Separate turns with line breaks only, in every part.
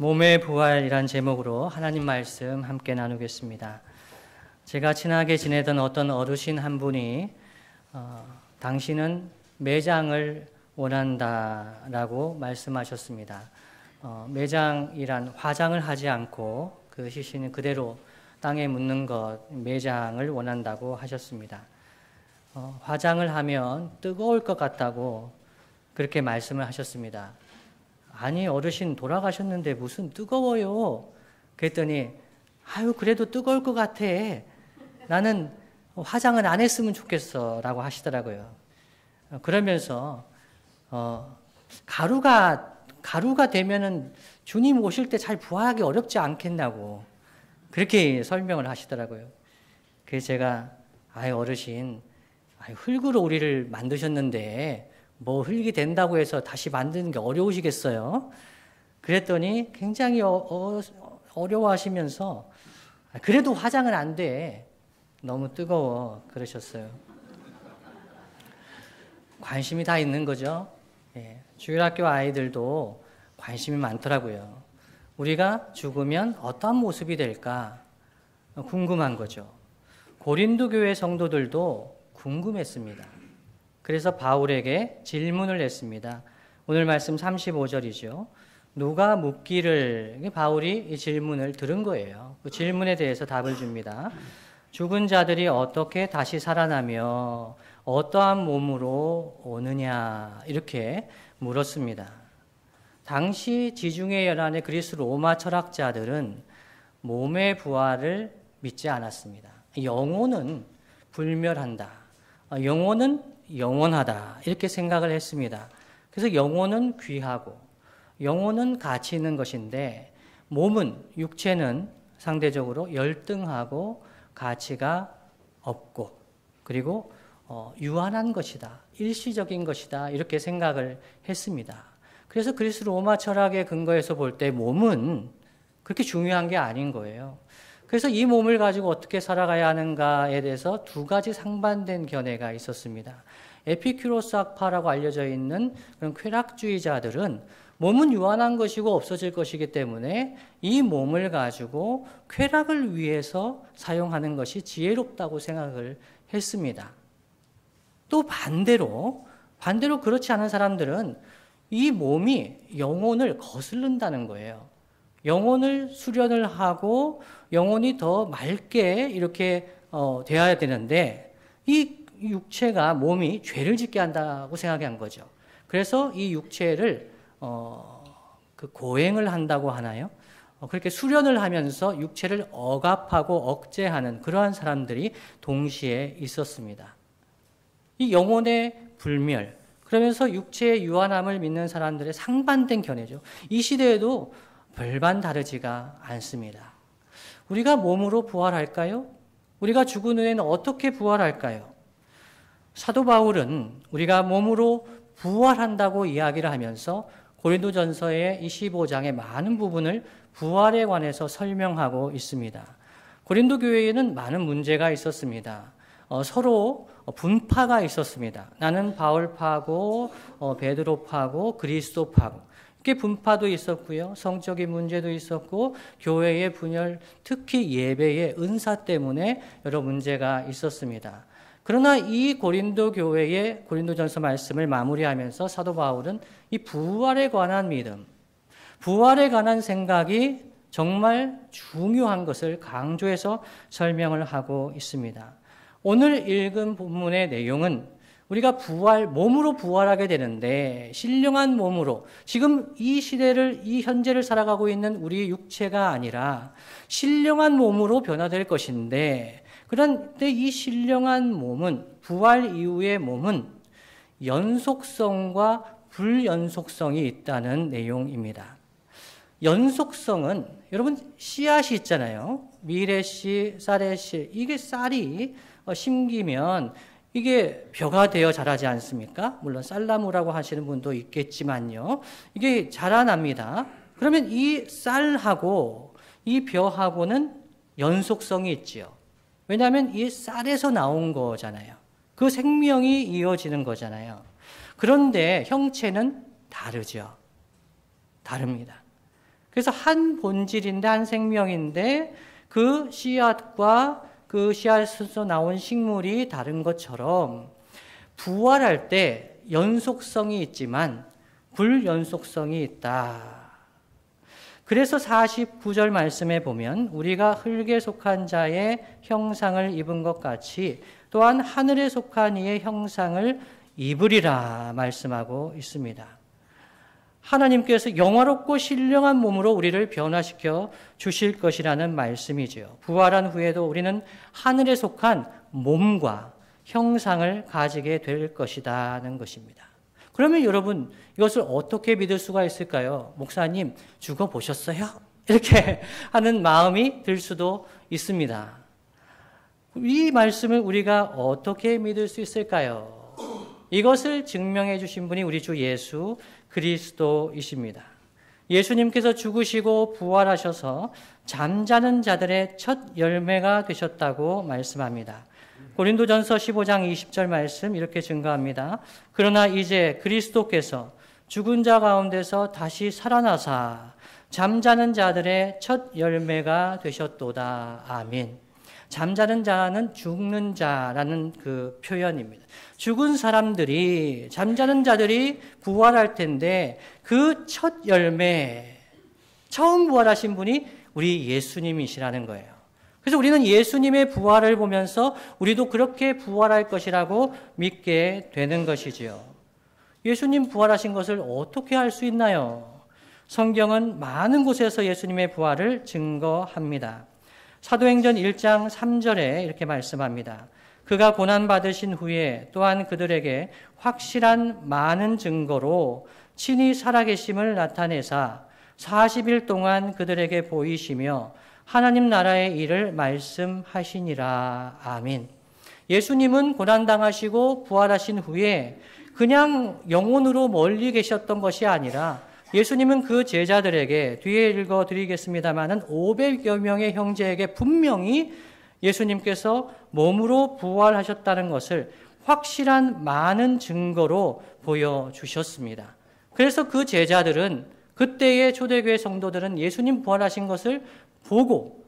몸의 부활이란 제목으로 하나님 말씀 함께 나누겠습니다. 제가 친하게 지내던 어떤 어르신 한 분이 당신은 매장을 원한다라고 말씀하셨습니다. 매장이란 화장을 하지 않고 그 시신은 그대로 땅에 묻는 것, 매장을 원한다고 하셨습니다. 화장을 하면 뜨거울 것 같다고 그렇게 말씀을 하셨습니다. 아니, 어르신 돌아가셨는데 무슨 뜨거워요? 그랬더니 아유, 그래도 뜨거울 것 같아. 나는 화장을 안 했으면 좋겠어 라고 하시더라고요. 그러면서 가루가 되면은 주님 오실 때 잘 부활하기 어렵지 않겠냐고 그렇게 설명을 하시더라고요. 그래서 제가 아유, 어르신, 흙으로 우리를 만드셨는데 뭐 흙이 된다고 해서 다시 만드는 게 어려우시겠어요? 그랬더니 굉장히 어려워하시면서 그래도 화장은 안 돼. 너무 뜨거워. 그러셨어요. 관심이 다 있는 거죠. 예, 주일학교 아이들도 관심이 많더라고요. 우리가 죽으면 어떤 모습이 될까 궁금한 거죠. 고린도 교회 성도들도 궁금했습니다. 그래서 바울에게 질문을 했습니다. 오늘 말씀 35절이죠. 누가 묻기를, 바울이 이 질문을 들은 거예요. 그 질문에 대해서 답을 줍니다. 죽은 자들이 어떻게 다시 살아나며 어떠한 몸으로 오느냐 이렇게 물었습니다. 당시 지중해 연안의 그리스 로마 철학자들은 몸의 부활을 믿지 않았습니다. 영혼은 불멸한다. 영혼은 영원하다. 이렇게 생각을 했습니다. 그래서 영혼은 귀하고 영혼은 가치 있는 것인데 몸은, 육체는 상대적으로 열등하고 가치가 없고 그리고 유한한 것이다. 일시적인 것이다. 이렇게 생각을 했습니다. 그래서 그리스 로마 철학의 근거에서 볼 때 몸은 그렇게 중요한 게 아닌 거예요. 그래서 이 몸을 가지고 어떻게 살아가야 하는가에 대해서 두 가지 상반된 견해가 있었습니다. 에피큐로스 학파라고 알려져 있는 그런 쾌락주의자들은 몸은 유한한 것이고 없어질 것이기 때문에 이 몸을 가지고 쾌락을 위해서 사용하는 것이 지혜롭다고 생각을 했습니다. 또 반대로 그렇지 않은 사람들은 이 몸이 영혼을 거스른다는 거예요. 영혼을 수련을 하고 영혼이 더 맑게 이렇게 되어야 되는데 이 육체가, 몸이 죄를 짓게 한다고 생각한 거죠. 그래서 이 육체를 그 고행을 한다고 하나요? 그렇게 수련을 하면서 육체를 억압하고 억제하는 그러한 사람들이 동시에 있었습니다. 이 영혼의 불멸, 그러면서 육체의 유한함을 믿는 사람들의 상반된 견해죠. 이 시대에도 별반 다르지가 않습니다. 우리가 몸으로 부활할까요? 우리가 죽은 후에는 어떻게 부활할까요? 사도 바울은 우리가 몸으로 부활한다고 이야기를 하면서 고린도전서의 25장의 많은 부분을 부활에 관해서 설명하고 있습니다. 고린도 교회에는 많은 문제가 있었습니다. 서로 분파가 있었습니다. 나는 바울파고 베드로파고 그리스도파고 이렇게 분파도 있었고요. 성적인 문제도 있었고 교회의 분열, 특히 예배의 은사 때문에 여러 문제가 있었습니다. 그러나 이 고린도 교회의 고린도전서 말씀을 마무리하면서 사도 바울은 이 부활에 관한 믿음, 부활에 관한 생각이 정말 중요한 것을 강조해서 설명을 하고 있습니다. 오늘 읽은 본문의 내용은 우리가 몸으로 부활하게 되는데 신령한 몸으로, 지금 이 시대를, 이 현재를 살아가고 있는 우리 육체가 아니라 신령한 몸으로 변화될 것인데, 그런데 이 신령한 몸은, 부활 이후의 몸은 연속성과 불연속성이 있다는 내용입니다. 연속성은, 여러분 씨앗이 있잖아요. 미래씨, 쌀의씨. 이게 쌀이 심기면 이게 벼가 되어 자라지 않습니까? 물론 쌀나무라고 하시는 분도 있겠지만요. 이게 자라납니다. 그러면 이 쌀하고 이 벼하고는 연속성이 있지요. 왜냐하면 이 쌀에서 나온 거잖아요. 그 생명이 이어지는 거잖아요. 그런데 형체는 다르죠. 다릅니다. 그래서 한 본질인데, 한 생명인데 그 씨앗과 그 씨앗에서 나온 식물이 다른 것처럼 부활할 때 연속성이 있지만 불연속성이 있다. 그래서 49절 말씀에 보면 우리가 흙에 속한 자의 형상을 입은 것 같이 또한 하늘에 속한 이의 형상을 입으리라 말씀하고 있습니다. 하나님께서 영화롭고 신령한 몸으로 우리를 변화시켜 주실 것이라는 말씀이지요. 부활한 후에도 우리는 하늘에 속한 몸과 형상을 가지게 될 것이라는 것입니다. 그러면 여러분, 이것을 어떻게 믿을 수가 있을까요? 목사님, 죽어보셨어요? 이렇게 하는 마음이 들 수도 있습니다. 이 말씀을 우리가 어떻게 믿을 수 있을까요? 이것을 증명해 주신 분이 우리 주 예수 그리스도이십니다. 예수님께서 죽으시고 부활하셔서 잠자는 자들의 첫 열매가 되셨다고 말씀합니다. 고린도전서 15장 20절 말씀 이렇게 증거합니다. 그러나 이제 그리스도께서 죽은 자 가운데서 다시 살아나사 잠자는 자들의 첫 열매가 되셨도다. 아멘. 잠자는 자는 죽는 자라는 그 표현입니다. 죽은 사람들이, 잠자는 자들이 부활할 텐데 그 첫 열매, 처음 부활하신 분이 우리 예수님이시라는 거예요. 그래서 우리는 예수님의 부활을 보면서 우리도 그렇게 부활할 것이라고 믿게 되는 것이지요. 예수님 부활하신 것을 어떻게 알 수 있나요? 성경은 많은 곳에서 예수님의 부활을 증거합니다. 사도행전 1장 3절에 이렇게 말씀합니다. 그가 고난받으신 후에 또한 그들에게 확실한 많은 증거로 친히 살아계심을 나타내사 40일 동안 그들에게 보이시며 하나님 나라의 일을 말씀하시니라. 아멘. 예수님은 고난당하시고 부활하신 후에 그냥 영혼으로 멀리 계셨던 것이 아니라 예수님은 그 제자들에게, 뒤에 읽어드리겠습니다마는 500여 명의 형제에게 분명히 예수님께서 몸으로 부활하셨다는 것을 확실한 많은 증거로 보여주셨습니다. 그래서 그 제자들은, 그때의 초대교회 성도들은 예수님 부활하신 것을 보고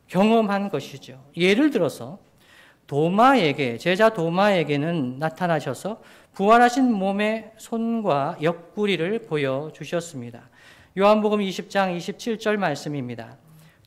경험한 것이죠. 예를 들어서 도마에게, 제자 도마에게는 나타나셔서 부활하신 몸의 손과 옆구리를 보여주셨습니다. 요한복음 20장 27절 말씀입니다.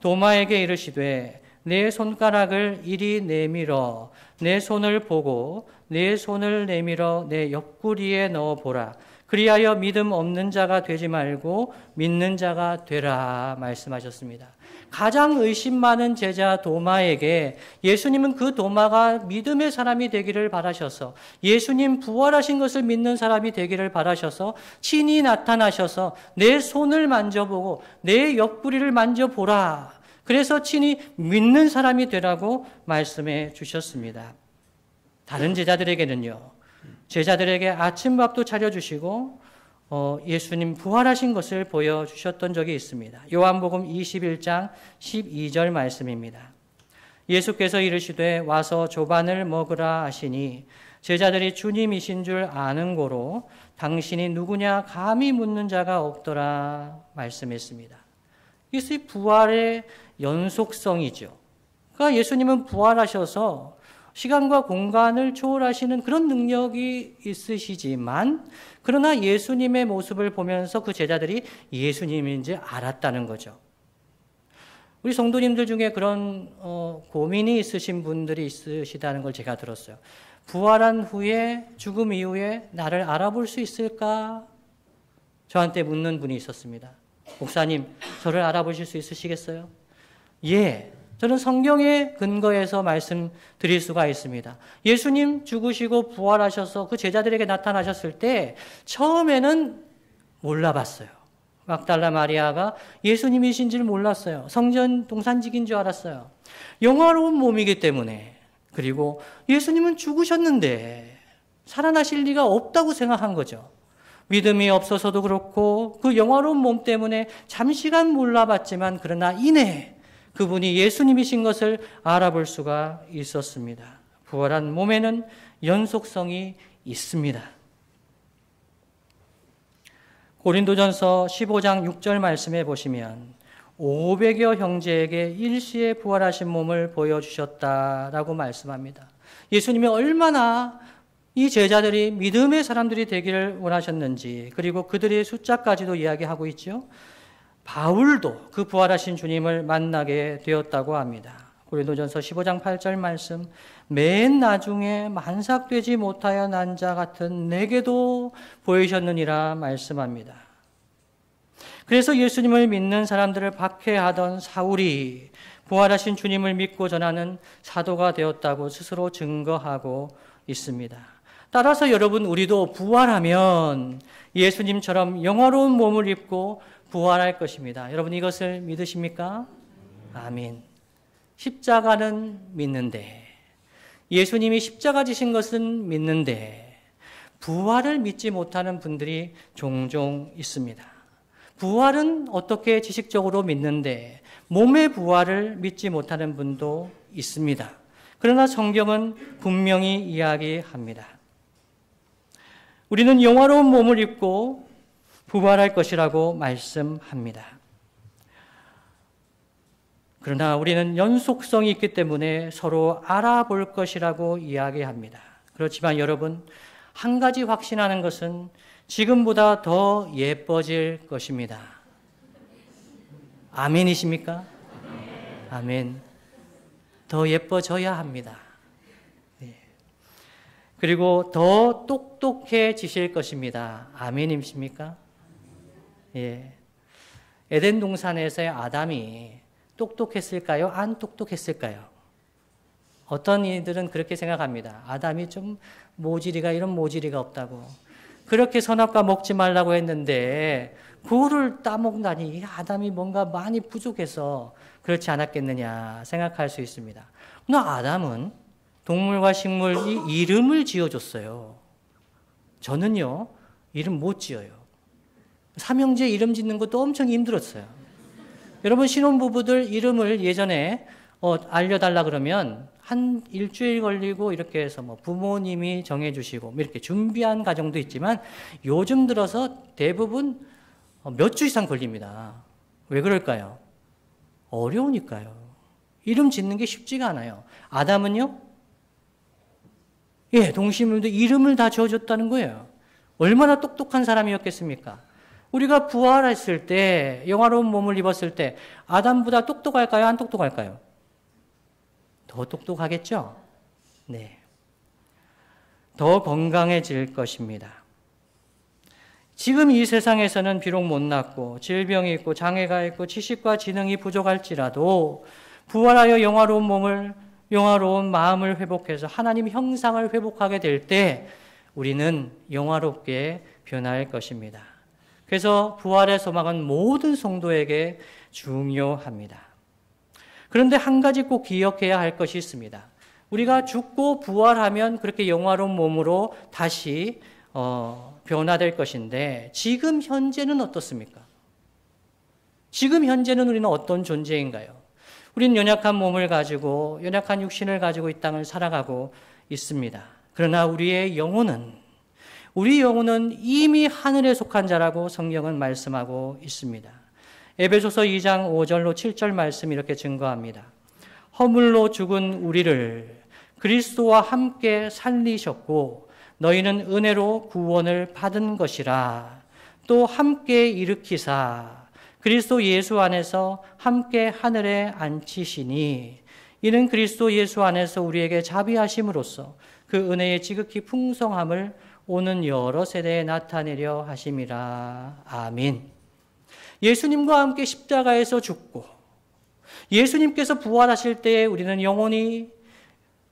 도마에게 이르시되 내 손가락을 이리 내밀어 내 손을 보고 내 손을 내밀어 내 옆구리에 넣어보라. 그리하여 믿음 없는 자가 되지 말고 믿는 자가 되라 말씀하셨습니다. 가장 의심 많은 제자 도마에게 예수님은 그 도마가 믿음의 사람이 되기를 바라셔서, 예수님 부활하신 것을 믿는 사람이 되기를 바라셔서 친히 나타나셔서 내 손을 만져보고 내 옆구리를 만져보라. 그래서 친히 믿는 사람이 되라고 말씀해 주셨습니다. 다른 제자들에게는요, 제자들에게 아침밥도 차려주시고 예수님 부활하신 것을 보여주셨던 적이 있습니다. 요한복음 21장 12절 말씀입니다. 예수께서 이르시되 와서 조반을 먹으라 하시니 제자들이 주님이신 줄 아는 고로 당신이 누구냐 감히 묻는 자가 없더라 말씀했습니다. 이것이 부활의 연속성이죠. 그러니까 예수님은 부활하셔서 시간과 공간을 초월하시는 그런 능력이 있으시지만, 그러나 예수님의 모습을 보면서 그 제자들이 예수님인지 알았다는 거죠. 우리 성도님들 중에 그런 고민이 있으신 분들이 있으시다는 걸 제가 들었어요. 부활한 후에, 죽음 이후에 나를 알아볼 수 있을까? 저한테 묻는 분이 있었습니다. 목사님, 저를 알아보실 수 있으시겠어요? 예. 저는 성경의 근거에서 말씀드릴 수가 있습니다. 예수님 죽으시고 부활하셔서 그 제자들에게 나타나셨을 때 처음에는 몰라봤어요. 막달라 마리아가 예수님이신 줄 몰랐어요. 성전 동산직인 줄 알았어요. 영화로운 몸이기 때문에. 그리고 예수님은 죽으셨는데 살아나실 리가 없다고 생각한 거죠. 믿음이 없어서도 그렇고 그 영화로운 몸 때문에 잠시간 몰라봤지만, 그러나 이내 그분이 예수님이신 것을 알아볼 수가 있었습니다. 부활한 몸에는 연속성이 있습니다. 고린도전서 15장 6절 말씀에 보시면 500여 형제에게 일시에 부활하신 몸을 보여주셨다라고 말씀합니다. 예수님이 얼마나 이 제자들이 믿음의 사람들이 되기를 원하셨는지, 그리고 그들의 숫자까지도 이야기하고 있죠. 바울도 그 부활하신 주님을 만나게 되었다고 합니다. 고린도전서 15장 8절 말씀, 맨 나중에 만삭되지 못하여 난 자 같은 내게도 보이셨느니라 말씀합니다. 그래서 예수님을 믿는 사람들을 박해하던 사울이 부활하신 주님을 믿고 전하는 사도가 되었다고 스스로 증거하고 있습니다. 따라서 여러분, 우리도 부활하면 예수님처럼 영화로운 몸을 입고 부활할 것입니다. 여러분, 이것을 믿으십니까? 아멘. 십자가는 믿는데, 예수님이 십자가 지신 것은 믿는데 부활을 믿지 못하는 분들이 종종 있습니다. 부활은 어떻게 지식적으로 믿는데 몸의 부활을 믿지 못하는 분도 있습니다. 그러나 성경은 분명히 이야기합니다. 우리는 영화로운 몸을 입고 부활할 것이라고 말씀합니다. 그러나 우리는 연속성이 있기 때문에 서로 알아볼 것이라고 이야기합니다. 그렇지만 여러분, 한 가지 확신하는 것은 지금보다 더 예뻐질 것입니다. 아멘이십니까? 아멘. 더 예뻐져야 합니다. 그리고 더 똑똑해지실 것입니다. 아멘이십니까? 예. 에덴 동산에서의 아담이 똑똑했을까요? 안 똑똑했을까요? 어떤 이들은 그렇게 생각합니다. 아담이 좀 이런 모질이가 없다고. 그렇게 선악과 먹지 말라고 했는데 그거를 따먹다니 이 아담이 뭔가 많이 부족해서 그렇지 않았겠느냐 생각할 수 있습니다. 그러나 아담은 동물과 식물이 이름을 지어줬어요. 저는요, 이름 못 지어요. 삼형제 이름 짓는 것도 엄청 힘들었어요. 여러분, 신혼부부들 이름을 예전에 알려달라 그러면 한 일주일 걸리고 이렇게 해서 부모님이 정해주시고 이렇게 준비한 가정도 있지만 요즘 들어서 대부분 몇 주 이상 걸립니다. 왜 그럴까요? 어려우니까요. 이름 짓는 게 쉽지가 않아요. 아담은요? 예, 동심들도 이름을 다 지어줬다는 거예요. 얼마나 똑똑한 사람이었겠습니까? 우리가 부활했을 때, 영화로운 몸을 입었을 때 아담보다 똑똑할까요? 안 똑똑할까요? 더 똑똑하겠죠? 네. 더 건강해질 것입니다. 지금 이 세상에서는 비록 못났고 질병이 있고 장애가 있고 지식과 지능이 부족할지라도 부활하여 영화로운 마음을 회복해서 하나님 형상을 회복하게 될 때 우리는 영화롭게 변할 것입니다. 그래서 부활의 소망은 모든 성도에게 중요합니다. 그런데 한 가지 꼭 기억해야 할 것이 있습니다. 우리가 죽고 부활하면 그렇게 영화로운 몸으로 다시 변화될 것인데 지금 현재는 어떻습니까? 지금 현재는 우리는 어떤 존재인가요? 우리는 연약한 몸을 가지고 연약한 육신을 가지고 이 땅을 살아가고 있습니다. 그러나 우리 영혼은 이미 하늘에 속한 자라고 성경은 말씀하고 있습니다. 에베소서 2장 5절로 7절 말씀 이렇게 증거합니다. 허물로 죽은 우리를 그리스도와 함께 살리셨고 너희는 은혜로 구원을 받은 것이라. 또 함께 일으키사 그리스도 예수 안에서 함께 하늘에 앉히시니 이는 그리스도 예수 안에서 우리에게 자비하심으로써 그 은혜의 지극히 풍성함을 오는 여러 세대에 나타내려 하심이라. 아멘. 예수님과 함께 십자가에서 죽고 예수님께서 부활하실 때에 우리는 영원히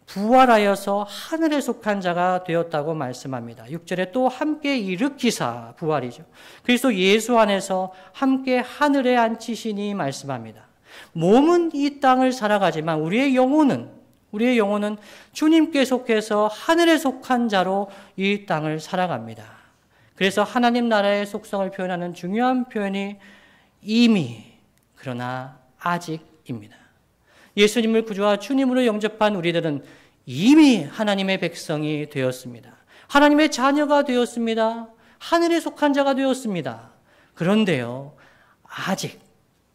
부활하여서 하늘에 속한 자가 되었다고 말씀합니다. 6절에 또 함께 일으키사 부활이죠. 그리스도 예수 안에서 함께 하늘에 앉히시니 말씀합니다. 몸은 이 땅을 살아가지만 우리의 영혼은 주님께 속해서 하늘에 속한 자로 이 땅을 살아갑니다. 그래서 하나님 나라의 속성을 표현하는 중요한 표현이 이미 그러나 아직입니다. 예수님을 구주와 주님으로 영접한 우리들은 이미 하나님의 백성이 되었습니다. 하나님의 자녀가 되었습니다. 하늘에 속한 자가 되었습니다. 그런데요, 아직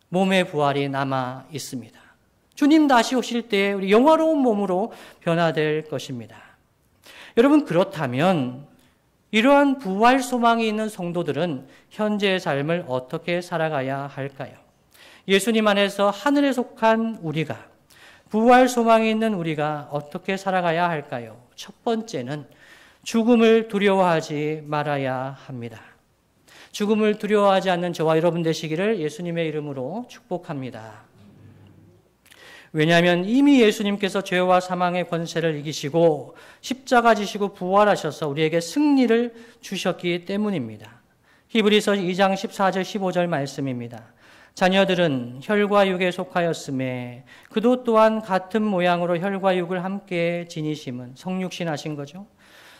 몸의 부활이 남아 있습니다. 주님 다시 오실 때 우리 영화로운 몸으로 변화될 것입니다. 여러분, 그렇다면 이러한 부활 소망이 있는 성도들은 현재의 삶을 어떻게 살아가야 할까요? 예수님 안에서 하늘에 속한 우리가, 부활 소망이 있는 우리가 어떻게 살아가야 할까요? 첫 번째는 죽음을 두려워하지 말아야 합니다. 죽음을 두려워하지 않는 저와 여러분 되시기를 예수님의 이름으로 축복합니다. 왜냐하면 이미 예수님께서 죄와 사망의 권세를 이기시고 십자가 지시고 부활하셔서 우리에게 승리를 주셨기 때문입니다. 히브리서 2장 14절 15절 말씀입니다. 자녀들은 혈과 육에 속하였음에 그도 또한 같은 모양으로 혈과 육을 함께 지니심은 성육신하신 거죠.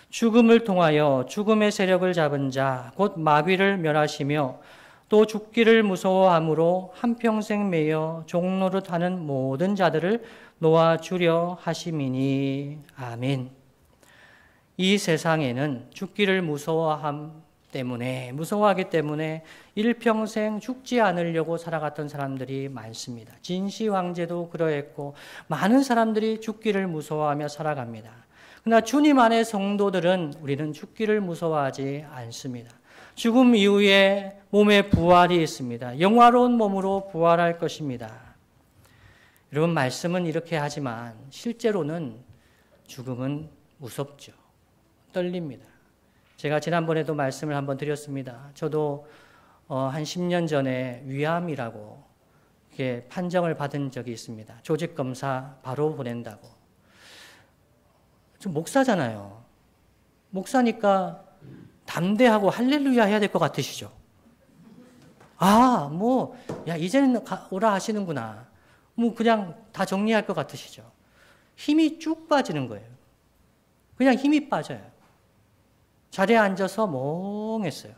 죽음을 통하여 죽음의 세력을 잡은 자 곧 마귀를 멸하시며 또 죽기를 무서워함으로 한평생 매여 종노릇하는 모든 자들을 놓아주려 하심이니. 아멘. 이 세상에는 죽기를 무서워하기 때문에 일평생 죽지 않으려고 살아갔던 사람들이 많습니다. 진시 황제도 그러했고 많은 사람들이 죽기를 무서워하며 살아갑니다. 그러나 주님 안의 성도들은 우리는 죽기를 무서워하지 않습니다. 죽음 이후에 몸의 부활이 있습니다. 영화로운 몸으로 부활할 것입니다. 여러분, 말씀은 이렇게 하지만 실제로는 죽음은 무섭죠. 떨립니다. 제가 지난번에도 말씀을 한번 드렸습니다. 저도 한 10년 전에 위암이라고 이렇게 판정을 받은 적이 있습니다. 조직검사 바로 보낸다고. 저 목사잖아요. 목사니까 담대하고 할렐루야 해야 될 것 같으시죠? 이제는 오라 하시는구나. 그냥 다 정리할 것 같으시죠? 힘이 쭉 빠지는 거예요. 그냥 힘이 빠져요. 자리에 앉아서 멍했어요.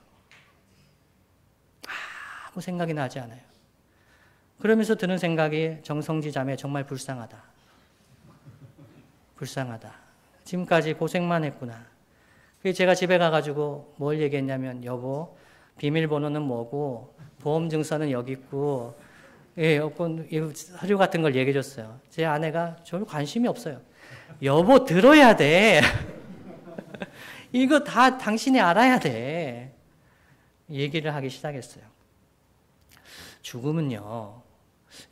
아무 생각이 나지 않아요. 그러면서 드는 생각이 정성지 자매 정말 불쌍하다. 불쌍하다. 지금까지 고생만 했구나. 제가 집에 가가지고 뭘 얘기했냐면, 여보, 비밀번호는 뭐고, 보험증서는 여기 있고, 서류 같은 걸 얘기해줬어요. 제 아내가 별로 관심이 없어요. 여보, 들어야 돼. 이거 다 당신이 알아야 돼. 얘기를 하기 시작했어요. 죽음은요,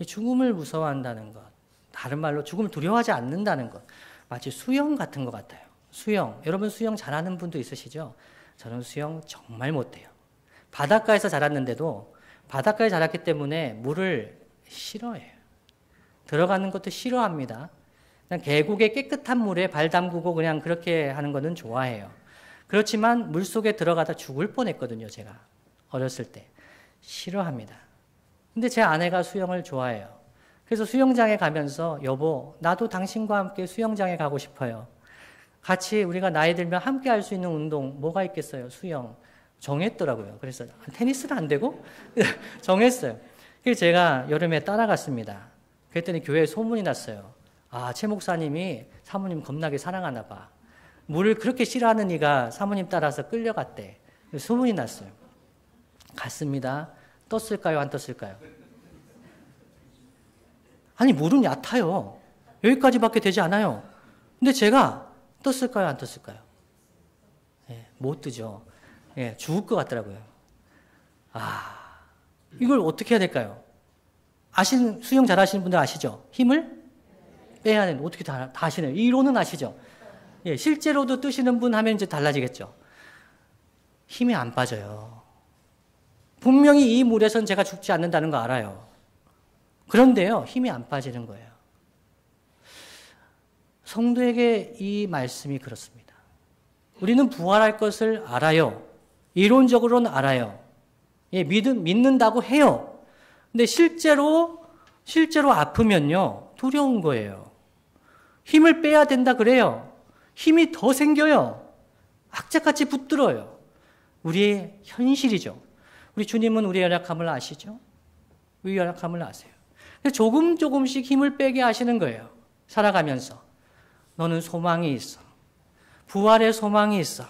죽음을 무서워한다는 것, 다른 말로 죽음을 두려워하지 않는다는 것, 마치 수영 같은 것 같아요. 수영, 여러분 수영 잘하는 분도 있으시죠? 저는 수영 정말 못해요. 바닷가에서 자랐는데도 바닷가에 자랐기 때문에 물을 싫어해요. 들어가는 것도 싫어합니다. 그냥 계곡의 깨끗한 물에 발 담그고 그냥 그렇게 하는 거는 좋아해요. 그렇지만 물속에 들어가다 죽을 뻔했거든요, 제가. 어렸을 때. 싫어합니다. 근데 제 아내가 수영을 좋아해요. 그래서 수영장에 가면서, 여보, 나도 당신과 함께 수영장에 가고 싶어요. 같이 우리가 나이 들면 함께 할 수 있는 운동 뭐가 있겠어요? 수영. 정했더라고요. 그래서 테니스는 안 되고 정했어요. 그래서 제가 여름에 따라갔습니다. 그랬더니 교회에 소문이 났어요. 최 목사님이 사모님 겁나게 사랑하나 봐. 물을 그렇게 싫어하는 이가 사모님 따라서 끌려갔대. 소문이 났어요. 갔습니다. 떴을까요? 안 떴을까요? 아니, 물은 얕아요. 여기까지밖에 되지 않아요. 근데 제가 떴을까요? 안 떴을까요? 못 뜨죠. 죽을 것 같더라고요. 이걸 어떻게 해야 될까요? 수영 잘 하시는 분들 아시죠? 힘을 빼야 되는, 어떻게 다 아시네요. 이론은 아시죠? 실제로도 뜨시는 분 하면 이제 달라지겠죠. 힘이 안 빠져요. 분명히 이 물에선 제가 죽지 않는다는 거 알아요. 그런데요, 힘이 안 빠지는 거예요. 성도에게 이 말씀이 그렇습니다. 우리는 부활할 것을 알아요. 이론적으로는 알아요. 믿는다고 해요. 근데 실제로 아프면요, 두려운 거예요. 힘을 빼야 된다 그래요. 힘이 더 생겨요. 악착같이 붙들어요. 우리의 현실이죠. 우리 주님은 우리의 연약함을 아시죠? 우리 연약함을 아세요. 조금씩 힘을 빼게 하시는 거예요. 살아가면서. 너는 소망이 있어. 부활의 소망이 있어.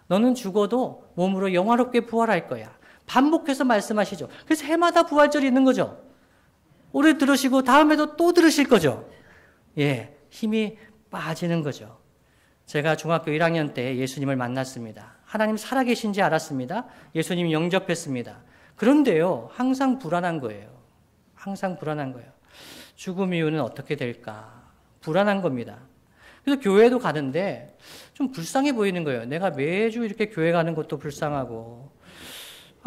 너는 죽어도 몸으로 영화롭게 부활할 거야. 반복해서 말씀하시죠. 그래서 해마다 부활절이 있는 거죠. 올해 들으시고 다음에도 또 들으실 거죠. 예, 힘이 빠지는 거죠. 제가 중학교 1학년 때 예수님을 만났습니다. 하나님 살아계신지 알았습니다. 예수님 영접했습니다. 그런데요, 항상 불안한 거예요. 항상 불안한 거예요. 죽음 이후는 어떻게 될까? 불안한 겁니다. 그래서 교회도 가는데 좀 불쌍해 보이는 거예요. 내가 매주 이렇게 교회 가는 것도 불쌍하고,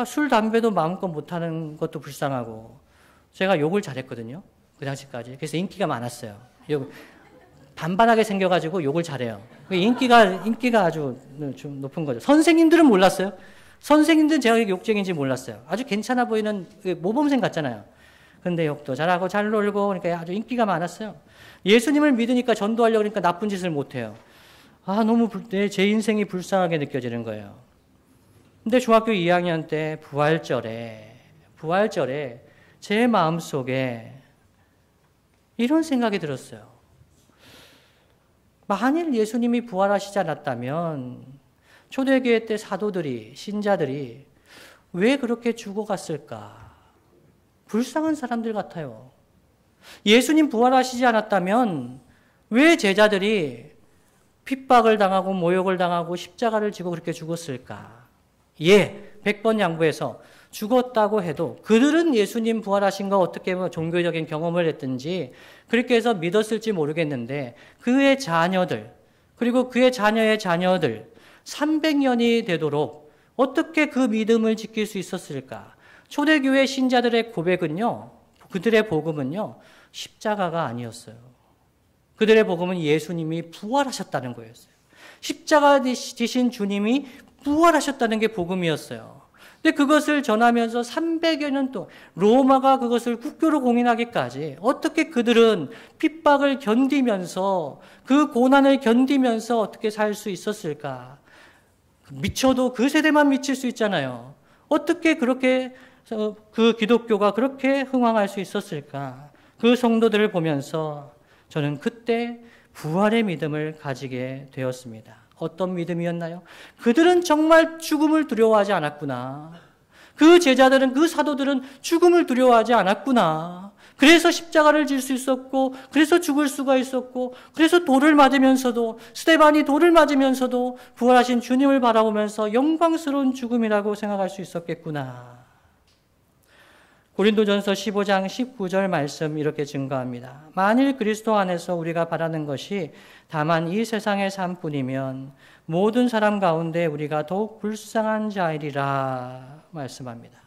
술, 담배도 마음껏 못하는 것도 불쌍하고. 제가 욕을 잘했거든요. 그 당시까지. 그래서 인기가 많았어요. 반반하게 생겨가지고 욕을 잘해요. 인기가 아주 좀 높은 거죠. 선생님들은 몰랐어요. 선생님들은 제가 욕쟁인지 몰랐어요. 아주 괜찮아 보이는 모범생 같잖아요. 근데 욕도 잘하고 잘 놀고 그러니까 아주 인기가 많았어요. 예수님을 믿으니까 전도하려고 그러니까 나쁜 짓을 못해요. 너무 제 인생이 불쌍하게 느껴지는 거예요. 근데 중학교 2학년 때 부활절에 제 마음속에 이런 생각이 들었어요. 만일 예수님이 부활하시지 않았다면 초대교회 때 사도들이, 신자들이 왜 그렇게 죽어갔을까? 불쌍한 사람들 같아요. 예수님 부활하시지 않았다면 왜 제자들이 핍박을 당하고 모욕을 당하고 십자가를 지고 그렇게 죽었을까? 100번 양보해서 죽었다고 해도 그들은 예수님 부활하신 거 어떻게 보면 종교적인 경험을 했든지 그렇게 해서 믿었을지 모르겠는데 그의 자녀들 그리고 그의 자녀의 자녀들 300년이 되도록 어떻게 그 믿음을 지킬 수 있었을까? 초대교회 신자들의 고백은요, 그들의 복음은요, 십자가가 아니었어요. 그들의 복음은 예수님이 부활하셨다는 거였어요. 십자가 지신 주님이 부활하셨다는 게 복음이었어요. 근데 그것을 전하면서 300여 년 동안 로마가 그것을 국교로 공인하기까지 어떻게 그들은 핍박을 견디면서 그 고난을 견디면서 어떻게 살 수 있었을까? 미쳐도 그 세대만 미칠 수 있잖아요. 어떻게 그렇게 그 기독교가 그렇게 흥왕할 수 있었을까? 그 성도들을 보면서 저는 그때 부활의 믿음을 가지게 되었습니다. 어떤 믿음이었나요? 그들은 정말 죽음을 두려워하지 않았구나. 그 제자들은, 그 사도들은 죽음을 두려워하지 않았구나. 그래서 십자가를 질 수 있었고, 그래서 죽을 수가 있었고, 그래서 돌을 맞으면서도, 스데반이 돌을 맞으면서도 부활하신 주님을 바라보면서 영광스러운 죽음이라고 생각할 수 있었겠구나. 고린도전서 15장 19절 말씀 이렇게 증거합니다. 만일 그리스도 안에서 우리가 바라는 것이 다만 이 세상의 삶뿐이면 모든 사람 가운데 우리가 더욱 불쌍한 자이리라 말씀합니다.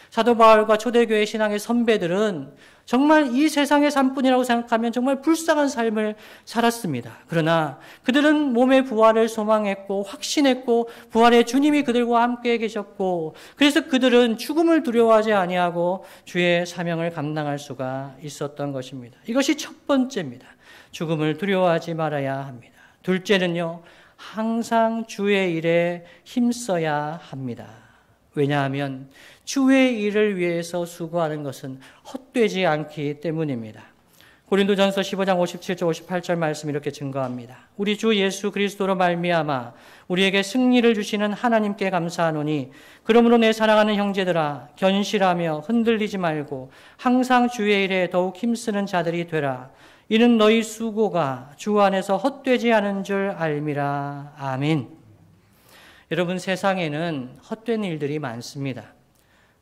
사도 바울과 초대교회 신앙의 선배들은 정말 이 세상의 삶뿐이라고 생각하면 정말 불쌍한 삶을 살았습니다. 그러나 그들은 몸의 부활을 소망했고 확신했고 부활의 주님이 그들과 함께 계셨고 그래서 그들은 죽음을 두려워하지 아니하고 주의 사명을 감당할 수가 있었던 것입니다. 이것이 첫 번째입니다. 죽음을 두려워하지 말아야 합니다. 둘째는요, 항상 주의 일에 힘써야 합니다. 왜냐하면 주의 일을 위해서 수고하는 것은 헛되지 않기 때문입니다. 고린도전서 15장 57절 58절 말씀 이렇게 증거합니다. 우리 주 예수 그리스도로 말미암아 우리에게 승리를 주시는 하나님께 감사하노니 그러므로 내 사랑하는 형제들아 견실하며 흔들리지 말고 항상 주의 일에 더욱 힘쓰는 자들이 되라. 이는 너희 수고가 주 안에서 헛되지 않은 줄 알미라. 아멘. 여러분, 세상에는 헛된 일들이 많습니다.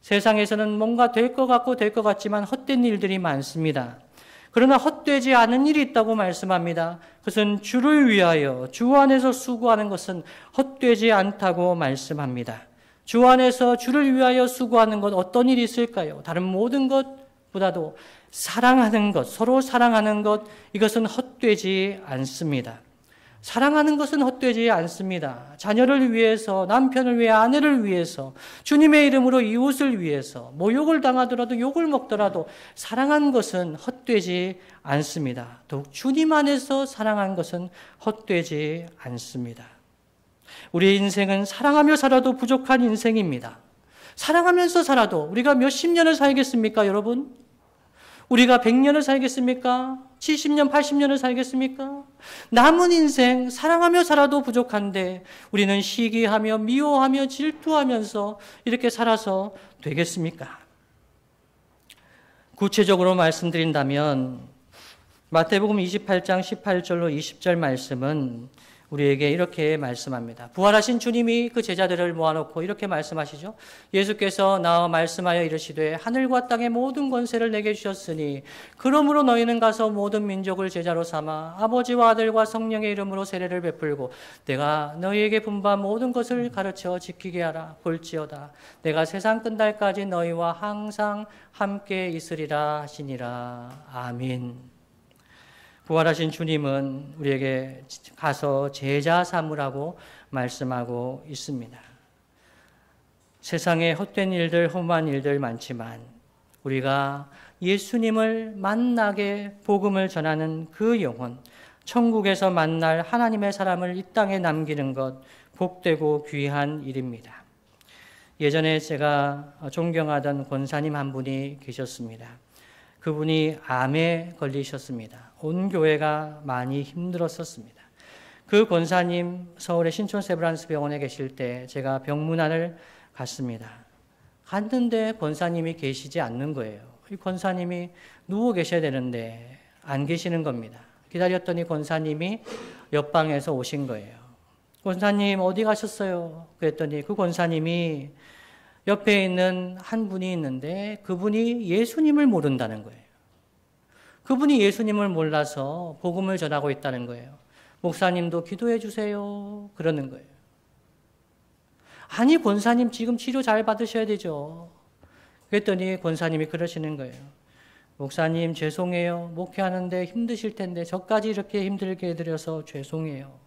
세상에서는 뭔가 될 것 같고 될 것 같지만 헛된 일들이 많습니다. 그러나 헛되지 않은 일이 있다고 말씀합니다. 그것은 주를 위하여 주 안에서 수고하는 것은 헛되지 않다고 말씀합니다. 주 안에서 주를 위하여 수고하는 것 어떤 일이 있을까요? 다른 모든 것보다도 사랑하는 것, 서로 사랑하는 것, 이것은 헛되지 않습니다. 사랑하는 것은 헛되지 않습니다. 자녀를 위해서, 남편을 위해, 아내를 위해서, 주님의 이름으로 이웃을 위해서, 모욕을 당하더라도 욕을 먹더라도 사랑한 것은 헛되지 않습니다. 더욱 주님 안에서 사랑한 것은 헛되지 않습니다. 우리의 인생은 사랑하며 살아도 부족한 인생입니다. 사랑하면서 살아도 우리가 몇십 년을 살겠습니까, 여러분? 우리가 100년을 살겠습니까? 70년, 80년을 살겠습니까? 남은 인생 사랑하며 살아도 부족한데 우리는 시기하며 미워하며 질투하면서 이렇게 살아서 되겠습니까? 구체적으로 말씀드린다면 마태복음 28장 18절로 20절 말씀은 우리에게 이렇게 말씀합니다. 부활하신 주님이 그 제자들을 모아놓고 이렇게 말씀하시죠. 예수께서 나와 말씀하여 이르시되 하늘과 땅의 모든 권세를 내게 주셨으니 그러므로 너희는 가서 모든 민족을 제자로 삼아 아버지와 아들과 성령의 이름으로 세례를 베풀고 내가 너희에게 분부한 모든 것을 가르쳐 지키게 하라. 볼지어다 내가 세상 끝날까지 너희와 항상 함께 있으리라 하시니라. 아멘. 부활하신 주님은 우리에게 가서 제자 삼으라고 말씀하고 있습니다. 세상에 헛된 일들, 험한 일들 많지만 우리가 예수님을 만나게 복음을 전하는 그 영혼, 천국에서 만날 하나님의 사람을 이 땅에 남기는 것 복되고 귀한 일입니다. 예전에 제가 존경하던 권사님 한 분이 계셨습니다. 그분이 암에 걸리셨습니다. 온 교회가 많이 힘들었었습니다. 그 권사님 서울의 신촌 세브란스 병원에 계실 때 제가 병문안을 갔습니다. 갔는데 권사님이 계시지 않는 거예요. 이 권사님이 누워 계셔야 되는데 안 계시는 겁니다. 기다렸더니 권사님이 옆방에서 오신 거예요. 권사님 어디 가셨어요? 그랬더니 그 권사님이 옆에 있는 한 분이 있는데 그분이 예수님을 모른다는 거예요. 그분이 예수님을 몰라서 복음을 전하고 있다는 거예요. 목사님도 기도해 주세요. 그러는 거예요. 아니 권사님 지금 치료 잘 받으셔야 되죠. 그랬더니 권사님이 그러시는 거예요. 목사님 죄송해요. 목회하는데 힘드실 텐데 저까지 이렇게 힘들게 해드려서 죄송해요.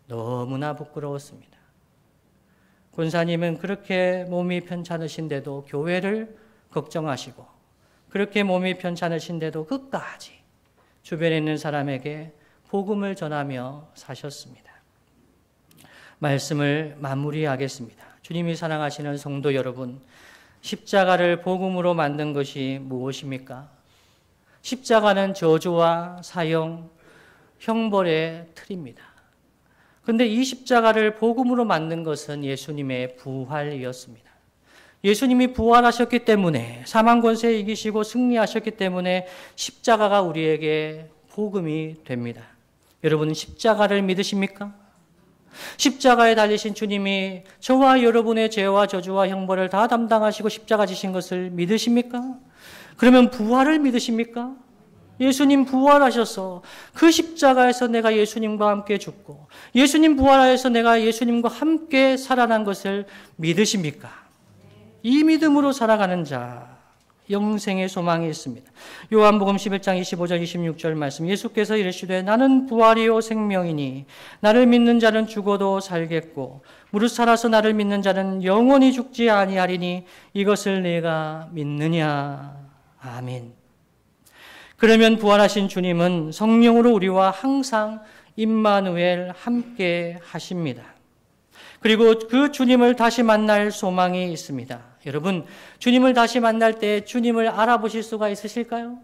너무나 부끄러웠습니다. 권사님은 그렇게 몸이 편찮으신데도 교회를 걱정하시고 그렇게 몸이 편찮으신데도 끝까지 주변에 있는 사람에게 복음을 전하며 사셨습니다. 말씀을 마무리하겠습니다. 주님이 사랑하시는 성도 여러분, 십자가를 복음으로 만든 것이 무엇입니까? 십자가는 저주와 사형, 형벌의 틀입니다. 그런데 이 십자가를 복음으로 만든 것은 예수님의 부활이었습니다. 예수님이 부활하셨기 때문에 사망 권세에 이기시고 승리하셨기 때문에 십자가가 우리에게 복음이 됩니다. 여러분 십자가를 믿으십니까? 십자가에 달리신 주님이 저와 여러분의 죄와 저주와 형벌을 다 담당하시고 십자가 지신 것을 믿으십니까? 그러면 부활을 믿으십니까? 예수님 부활하셔서 그 십자가에서 내가 예수님과 함께 죽고 예수님 부활하여서 내가 예수님과 함께 살아난 것을 믿으십니까? 이 믿음으로 살아가는 자 영생의 소망이 있습니다. 요한복음 11장 25절 26절 말씀 예수께서 이르시되 나는 부활이요 생명이니 나를 믿는 자는 죽어도 살겠고 무릇 살아서 나를 믿는 자는 영원히 죽지 아니하리니 이것을 내가 믿느냐. 아멘. 그러면 부활하신 주님은 성령으로 우리와 항상 임마누엘 함께 하십니다. 그리고 그 주님을 다시 만날 소망이 있습니다. 여러분, 주님을 다시 만날 때 주님을 알아보실 수가 있으실까요?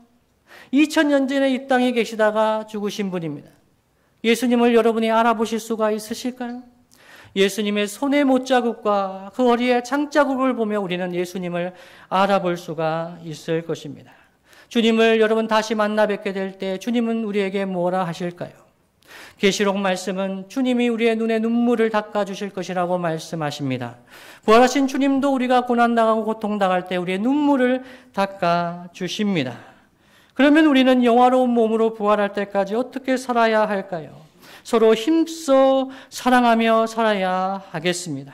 2000년 전에 이 땅에 계시다가 죽으신 분입니다. 예수님을 여러분이 알아보실 수가 있으실까요? 예수님의 손의 못자국과 그 허리의 창자국을 보며 우리는 예수님을 알아볼 수가 있을 것입니다. 주님을 여러분 다시 만나 뵙게 될 때 주님은 우리에게 뭐라 하실까요? 계시록 말씀은 주님이 우리의 눈에 눈물을 닦아주실 것이라고 말씀하십니다. 부활하신 주님도 우리가 고난당하고 고통당할 때 우리의 눈물을 닦아주십니다. 그러면 우리는 영화로운 몸으로 부활할 때까지 어떻게 살아야 할까요? 서로 힘써 사랑하며 살아야 하겠습니다.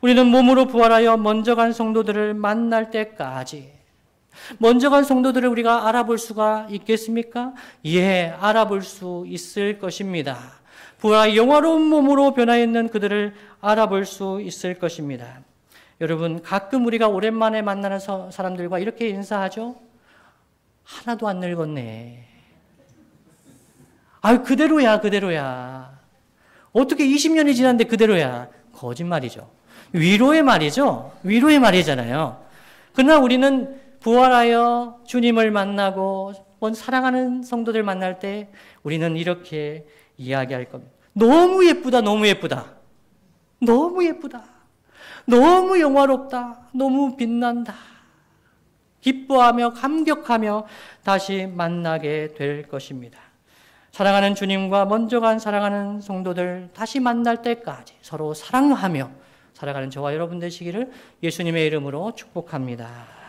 우리는 몸으로 부활하여 먼저 간 성도들을 만날 때까지 먼저 간 성도들을 우리가 알아볼 수가 있겠습니까? 예, 알아볼 수 있을 것입니다. 부활 영화로운 몸으로 변화했는 그들을 알아볼 수 있을 것입니다. 여러분, 가끔 우리가 오랜만에 만나는 사람들과 이렇게 인사하죠? 하나도 안 늙었네. 아유, 그대로야. 어떻게 20년이 지났는데 그대로야. 거짓말이죠. 위로의 말이죠. 위로의 말이잖아요. 그러나 우리는 부활하여 주님을 만나고 사랑하는 성도들 만날 때 우리는 이렇게 이야기할 겁니다. 너무 예쁘다, 너무 예쁘다. 너무 예쁘다. 너무 영화롭다. 너무 빛난다. 기뻐하며 감격하며 다시 만나게 될 것입니다. 사랑하는 주님과 먼저 간 사랑하는 성도들 다시 만날 때까지 서로 사랑하며 살아가는 저와 여러분 되시기를 예수님의 이름으로 축복합니다.